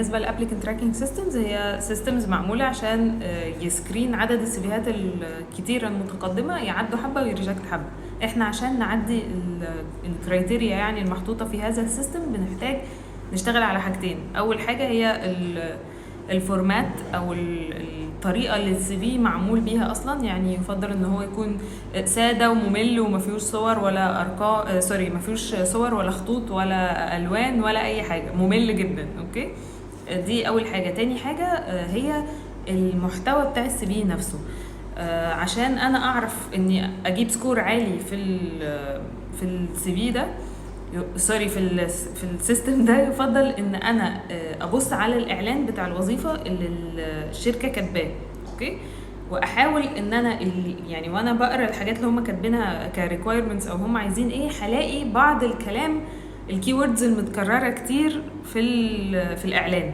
بالنسبه للابليكنت تراكنج سيستمز، هي سيستمز معموله عشان يسكرين عدد السيفيهات الكتيره المتقدمه، يعدوا حبه ويريجكت حبه. احنا عشان نعدي الكرايتيريا يعني المحطوطه في هذا السيستم بنحتاج نشتغل على حاجتين. اول حاجه هي الفورمات او الطريقه اللي السي في معمول بيها اصلا، يعني يفضل ان هو يكون ساده وممل وما فيهوش صور ولا ارقام، ما فيهوش صور ولا خطوط ولا الوان ولا اي حاجه، ممل جدا. اوكي، دي اول حاجه. تاني حاجه هي المحتوى بتاع السي في نفسه. عشان انا اعرف اني اجيب سكور عالي في السي في ده، في السيستم ده، يفضل ان انا ابص على الاعلان بتاع الوظيفه اللي الشركه كاتباه. اوكي، واحاول ان انا يعني وانا بقرا الحاجات اللي هم كاتبينها كريكويرمنتس او هم عايزين ايه، هلاقي بعض الكلام الكي ووردز المتكرره كتير في الاعلان.